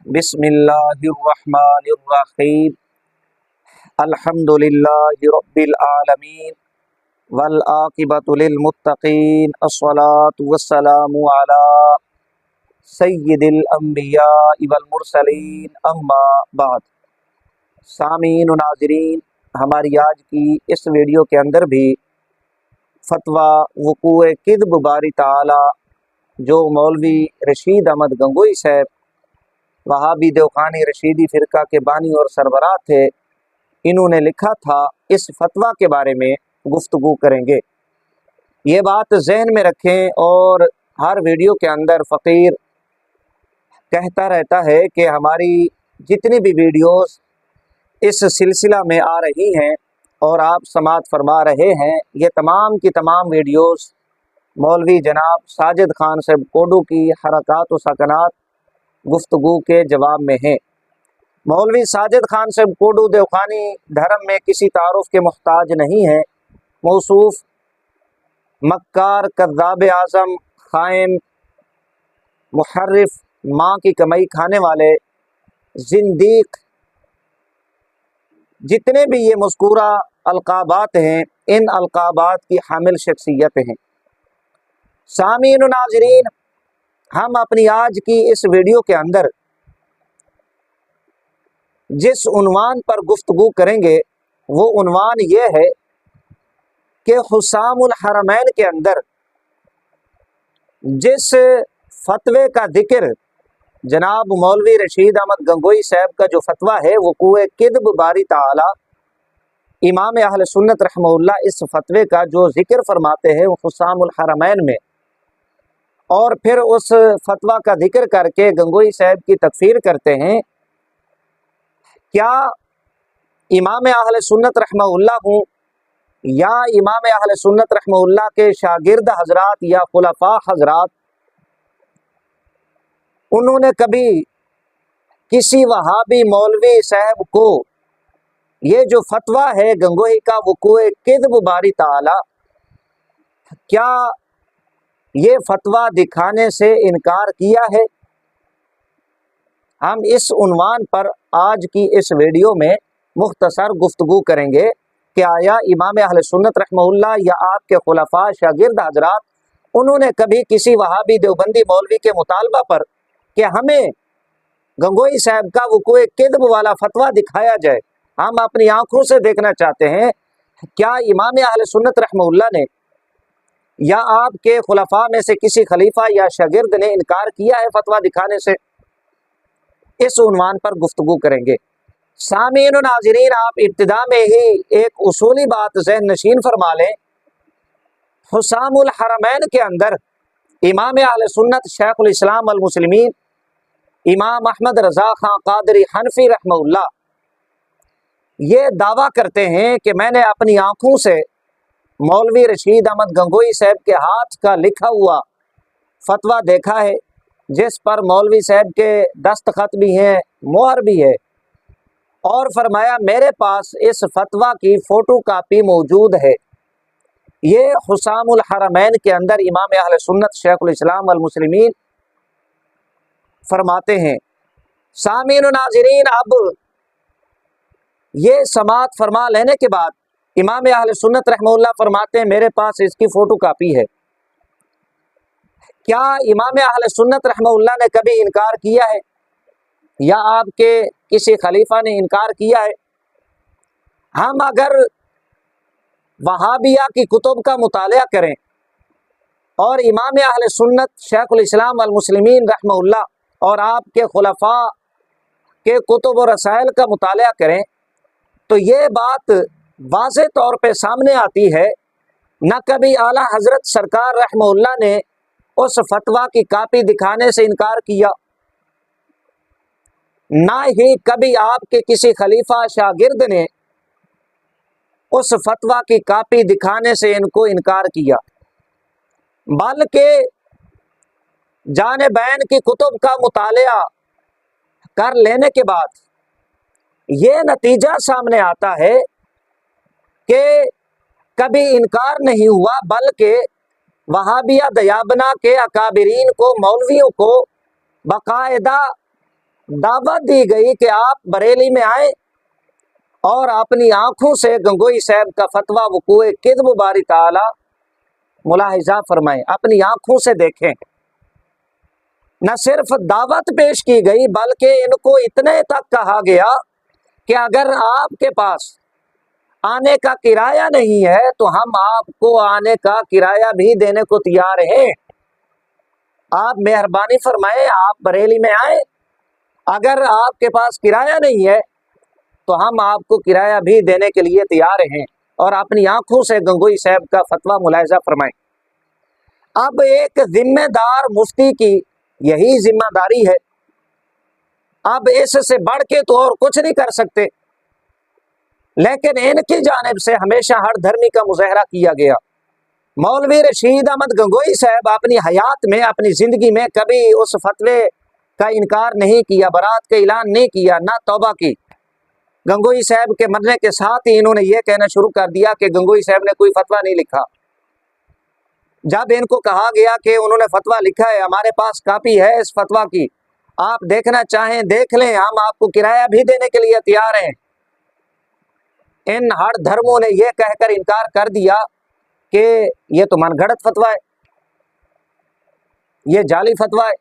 بسم اللہ الرحمن الرحیم الحمدللہ رب العالمین والعاقبۃ للمتقین الصلاۃ والسلام علی سید الانبیاء والمرسلین اما بعد۔ سامعین و ناظرین، ہماری آج کی اس ویڈیو کے اندر بھی فتویٰ وقوع کذب باری تعالی جو مولوی رشید احمد گنگوئی صاحب وہابی دیوخانی رشیدی فرقہ کے بانی اور سربراہ تھے، انہوں نے لکھا تھا، اس فتویٰ کے بارے میں گفتگو کریں گے۔ یہ بات ذہن میں رکھیں، اور ہر ویڈیو کے اندر فقیر کہتا رہتا ہے کہ ہماری جتنی بھی ویڈیوز اس سلسلہ میں آ رہی ہیں اور آپ سماعت فرما رہے ہیں، یہ تمام کی تمام ویڈیوز مولوی جناب ساجد خان صاحب کوڈو کی حرکات و سکنات گفتگو کے جواب میں ہیں۔ مولوی ساجد خان صاحب کوڈو دیوخانی دھرم میں کسی تعارف کے محتاج نہیں ہیں، موصوف مکار، کذاب اعظم، خائن، محرف، ماں کی کمائی کھانے والے، زندیق، جتنے بھی یہ مذکورہ القابات ہیں، ان القابات کی حامل شخصیت ہیں۔ سامعین و ناظرین، ہم اپنی آج کی اس ویڈیو کے اندر جس عنوان پر گفتگو کریں گے وہ عنوان یہ ہے کہ حسام الحرمین کے اندر جس فتوے کا ذکر جناب مولوی رشید احمد گنگوئی صاحب کا جو فتویٰ ہے وقوع کذب باری تعالی، امام اہل سنت رحمہ اللہ اس فتوے کا جو ذکر فرماتے ہیں وہ حسام الحرمین میں، اور پھر اس فتویٰ کا ذکر کر کے گنگوئی صاحب کی تکفیر کرتے ہیں، کیا امام اہل سنت رحمہ اللہ ہوں یا امام اہل سنت رحمہ اللہ کے شاگرد حضرات یا خلفاء حضرات، انہوں نے کبھی کسی وہابی مولوی صاحب کو یہ جو فتویٰ ہے گنگوئی کا وقوع کذب باری تعالی، کیا یہ فتویٰ دکھانے سے انکار کیا ہے؟ ہم اس عنوان پر آج کی اس ویڈیو میں مختصر گفتگو کریں گے کہ آیا امام اہل سنت رحمہ اللہ یا آپ کے خلفاء شاگرد حضرات انہوں نے کبھی کسی وہابی دیوبندی مولوی کے مطالبہ پر کہ ہمیں گنگوئی صاحب کا وقوع کذب والا فتویٰ دکھایا جائے، ہم اپنی آنکھوں سے دیکھنا چاہتے ہیں، کیا امام اہل سنت رحمہ اللہ نے یا آپ کے خلفاء میں سے کسی خلیفہ یا شاگرد نے انکار کیا ہے فتویٰ دکھانے سے؟ اس عنوان پر گفتگو کریں گے۔ سامعین و ناظرین، آپ ابتدا میں ہی ایک اصولی بات ذہن نشین فرما لیں، حسام الحرمین کے اندر امام اہل سنت شیخ الاسلام المسلمین امام احمد رضا خان قادری حنفی رحمہ اللہ یہ دعویٰ کرتے ہیں کہ میں نے اپنی آنکھوں سے مولوی رشید احمد گنگوئی صاحب کے ہاتھ کا لکھا ہوا فتویٰ دیکھا ہے، جس پر مولوی صاحب کے دستخط بھی ہیں، مہر بھی ہے، اور فرمایا میرے پاس اس فتویٰ کی فوٹو کاپی موجود ہے۔ یہ حسام الحرمین کے اندر امام اہل سنت شیخ الاسلام المسلمین فرماتے ہیں۔ سامعین و ناظرین، اب یہ سماعت فرما لینے کے بعد امام اہل سنت رحمہ اللہ فرماتے ہیں میرے پاس اس کی فوٹو کاپی ہے۔ کیا امام اہل سنت رحمہ اللہ نے کبھی انکار کیا ہے یا آپ کے کسی خلیفہ نے انکار کیا ہے؟ ہم اگر وہابیہ کی کتب کا مطالعہ کریں اور امام اہل سنت شیخ الاسلام المسلمین رحمہ اللہ اور آپ کے خلفاء کے کتب و رسائل کا مطالعہ کریں تو یہ بات واضح طور پہ سامنے آتی ہے، نہ کبھی اعلیٰ حضرت سرکار رحمہ اللہ نے اس فتویٰ کی کاپی دکھانے سے انکار کیا، نہ ہی کبھی آپ کے کسی خلیفہ شاگرد نے اس فتویٰ کی کاپی دکھانے سے ان کو انکار کیا، بلکہ جانبین کی کتب کا مطالعہ کر لینے کے بعد یہ نتیجہ سامنے آتا ہے کہ کبھی انکار نہیں ہوا، بلکہ وہابیہ دیابنا کے اکابرین کو، مولویوں کو باقاعدہ دعوت دی گئی کہ آپ بریلی میں آئیں اور اپنی آنکھوں سے گنگوئی صاحب کا فتویٰ وقوع کذب باری تعالی ملاحظہ فرمائیں، اپنی آنکھوں سے دیکھیں۔ نہ صرف دعوت پیش کی گئی بلکہ ان کو اتنے تک کہا گیا کہ اگر آپ کے پاس آنے کا کرایہ نہیں ہے تو ہم آپ کو آنے کا کرایہ بھی دینے کو تیار ہیں، آپ مہربانی فرمائیں، آپ بریلی میں آئیں، اگر آپ کے پاس کرایہ نہیں ہے تو ہم آپ کو کرایہ بھی دینے کے لیے تیار ہیں، اور اپنی آنکھوں سے گنگوئی صاحب کا فتویٰ ملاحظہ فرمائیں۔ اب ایک ذمہ دار مفتی کی یہی ذمہ داری ہے، اب اس سے بڑھ کے تو اور کچھ نہیں کر سکتے، لیکن ان کی جانب سے ہمیشہ ہر دھرمی کا مظاہرہ کیا گیا۔ مولوی رشید احمد گنگوئی صاحب اپنی حیات میں، اپنی زندگی میں کبھی اس فتوے کا انکار نہیں کیا، برات کا اعلان نہیں کیا، نہ توبہ کی۔ گنگوئی صاحب کے مرنے کے ساتھ ہی انہوں نے یہ کہنا شروع کر دیا کہ گنگوئی صاحب نے کوئی فتویٰ نہیں لکھا۔ جب ان کو کہا گیا کہ انہوں نے فتویٰ لکھا ہے، ہمارے پاس کاپی ہے اس فتویٰ کی، آپ دیکھنا چاہیں دیکھ لیں، ہم آپ کو کرایہ بھی دینے کے لیے تیار ہیں، ان ہر دھرموں نے یہ کہہ کر انکار کر دیا کہ یہ تو من گھڑت فتویٰ ہے، یہ جعلی فتویٰ ہے۔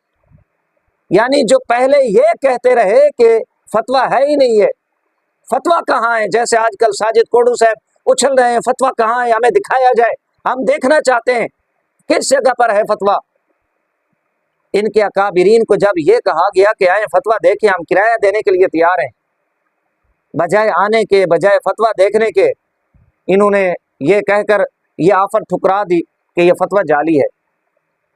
یعنی جو پہلے یہ کہتے رہے کہ فتویٰ ہے ہی نہیں ہے، فتویٰ کہاں ہے، جیسے آج کل ساجد کوڈو صاحب اچھل رہے ہیں، فتویٰ کہاں ہے، ہمیں دکھایا جائے، ہم دیکھنا چاہتے ہیں کس جگہ پر ہے فتویٰ۔ ان کے اکابرین کو جب یہ کہا گیا کہ آئیں فتویٰ دیکھیں، ہم کرایہ دینے کے لیے تیار ہیں، بجائے آنے کے، بجائے فتویٰ دیکھنے کے، انہوں نے یہ کہہ کر یہ آفر ٹھکرا دی کہ یہ فتویٰ جعلی ہے۔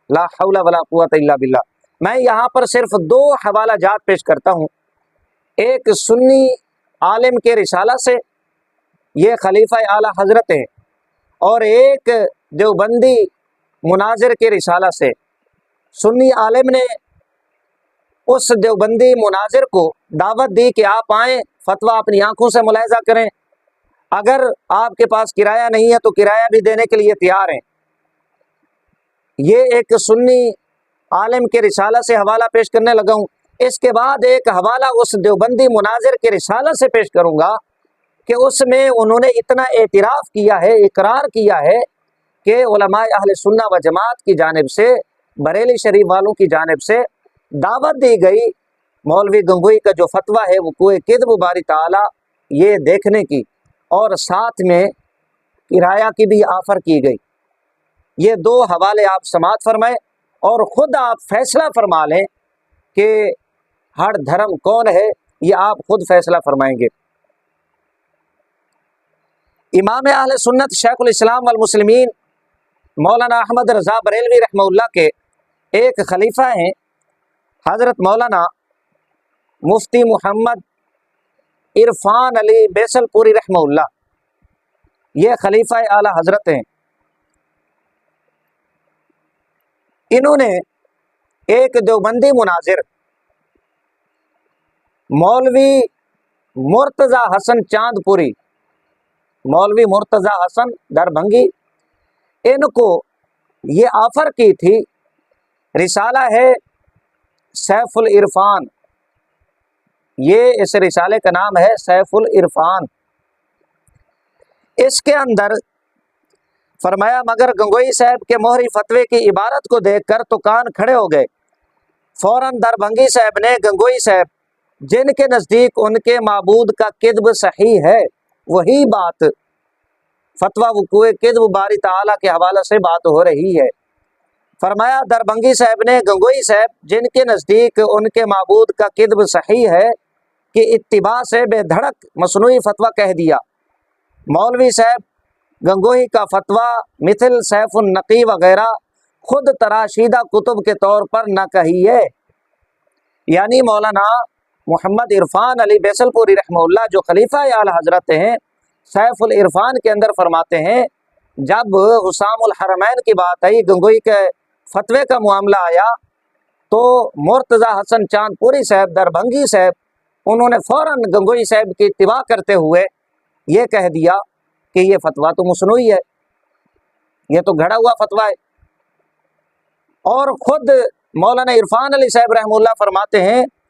لا حول ولا قوت الا باللہ۔ میں یہاں پر صرف دو حوالہ جات پیش کرتا ہوں، ایک سنی عالم کے رسالہ سے، یہ خلیفہ اعلی حضرت ہیں، اور ایک دیوبندی مناظر کے رسالہ سے۔ سنی عالم نے اس دیوبندی مناظر کو دعوت دی کہ آپ آئیں، فتویٰ اپنی آنکھوں سے ملاحظہ کریں، اگر آپ کے پاس کرایہ نہیں ہے تو کرایہ بھی دینے کے لیے تیار ہیں۔ یہ ایک سنی عالم کے رسالہ سے حوالہ پیش کرنے لگا ہوں۔ اس کے بعد ایک حوالہ اس دیوبندی مناظر کے رسالہ سے پیش کروں گا کہ اس میں انہوں نے اتنا اعتراف کیا ہے، اقرار کیا ہے کہ علماء اہل سنہ و جماعت کی جانب سے، بریلی شریف والوں کی جانب سے دعوت دی گئی مولوی گنگوئی کا جو فتویٰ ہے وقوع کذب باری تعالی یہ دیکھنے کی، اور ساتھ میں کرایہ کی بھی آفر کی گئی۔ یہ دو حوالے آپ سماعت فرمائیں اور خود آپ فیصلہ فرما لیں کہ ہر دھرم کون ہے، یہ آپ خود فیصلہ فرمائیں گے۔ امام اہل سنت شیخ الاسلام والمسلمین مولانا احمد رضا بریلوی رحمہ اللہ کے ایک خلیفہ ہیں حضرت مولانا مفتی محمد عرفان علی بیسل پوری رحمہ اللہ، یہ خلیفہ اعلی حضرت ہیں۔ انہوں نے ایک دیوبندی مناظر مولوی مرتضی حسن چاند پوری، مولوی مرتضی حسن دربھنگی، ان کو یہ آفر کی تھی، رسالہ ہے سیف العرفان، یہ اس رسالے کا نام ہے سیف العرفان۔ اس کے اندر فرمایا مگر گنگوئی صاحب کے مہری فتوے کی عبارت کو دیکھ کر تو کان کھڑے ہو گئے۔ فوراً دربھنگی صاحب نے گنگوئی صاحب جن کے نزدیک ان کے معبود کا کذب صحیح ہے وہی بات، فتویٰ وقوع کذب باری تعالیٰ کے حوالے سے بات ہو رہی ہے، فرمایا دربھنگی صاحب نے گنگوئی صاحب جن کے نزدیک ان کے معبود کا کذب صحیح ہے کہ اتباع سے بے دھڑک مصنوعی فتویٰ کہہ دیا۔ مولوی صاحب گنگوئی کا فتویٰ مثل سیف النقی وغیرہ خود تراشیدہ کتب کے طور پر نہ کہیے۔ یعنی مولانا محمد عرفان علی بیسل پوری رحمہ اللہ جو خلیفہ اعلی حضرت ہیں، سیف العرفان کے اندر فرماتے ہیں جب حسام الحرمین کی بات آئی، گنگوئی کے فتوے کا معاملہ آیا، تو مرتضی حسن چاند پوری صاحب دربھنگی صاحب انہوں نے فوراً گنگوئی صاحب کی اتباع کرتے ہوئے یہ کہہ دیا کہ یہ فتویٰ تو مصنوعی ہے، یہ تو گھڑا ہوا فتویٰ ہے۔ اور خود مولانا عرفان علی صاحب رحمہ اللہ فرماتے ہیں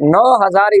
9,000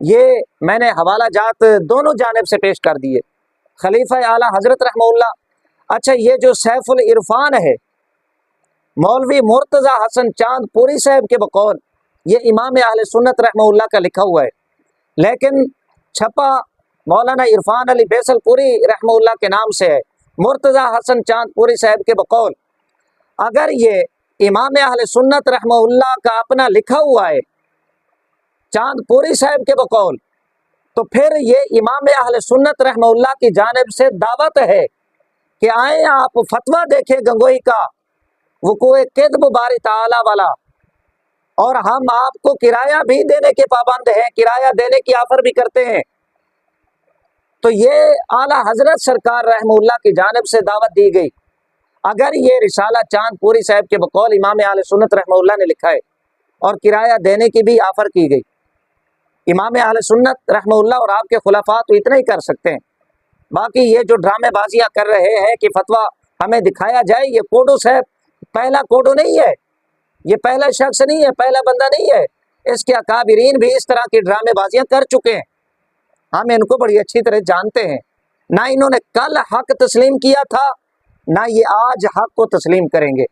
یہ میں نے حوالہ جات دونوں جانب سے پیش کر دیے، خلیفہ اعلیٰ حضرت رحمہ اللہ۔ اچھا، یہ جو سیف العرفان ہے مولوی مرتضی حسن چاند پوری صاحب کے بقول، یہ امام اہل سنت رحمہ اللہ کا لکھا ہوا ہے، لیکن چھپا مولانا عرفان علی بیسل پوری رحمہ اللہ کے نام سے ہے، مرتضی حسن چاند پوری صاحب کے بقول۔ اگر یہ امام اہل سنت رحمہ اللہ کا اپنا لکھا ہوا ہے چاند پوری صاحب کے بقول، تو پھر یہ امام اہل سنت رحمہ اللہ کی جانب سے دعوت ہے کہ آئیں آپ فتویٰ دیکھیں گنگوئی کا وقوع کذب باری تعالی والا، اور ہم آپ کو کرایہ بھی دینے کے پابند ہیں، کرایہ دینے کی آفر بھی کرتے ہیں۔ تو یہ اعلیٰ حضرت سرکار رحمہ اللہ کی جانب سے دعوت دی گئی۔ اگر یہ رسالہ چاند پوری صاحب کے بقول امام اہل سنت رحمہ اللہ نے لکھا ہے اور کرایہ دینے کی بھی آفر کی گئی، امام اہل سنت رحمہ اللہ اور آپ کے خلفاء تو اتنا ہی کر سکتے ہیں۔ باقی یہ جو ڈرامے بازیاں کر رہے ہیں کہ فتویٰ ہمیں دکھایا جائے، یہ کوڈو صاحب پہلا کوڈو نہیں ہے، یہ پہلا شخص نہیں ہے، پہلا بندہ نہیں ہے، اس کے اکابرین بھی اس طرح کی ڈرامے بازیاں کر چکے ہیں، ہم ان کو بڑی اچھی طرح جانتے ہیں۔ نہ انہوں نے کل حق تسلیم کیا تھا، نہ یہ آج حق کو تسلیم کریں گے۔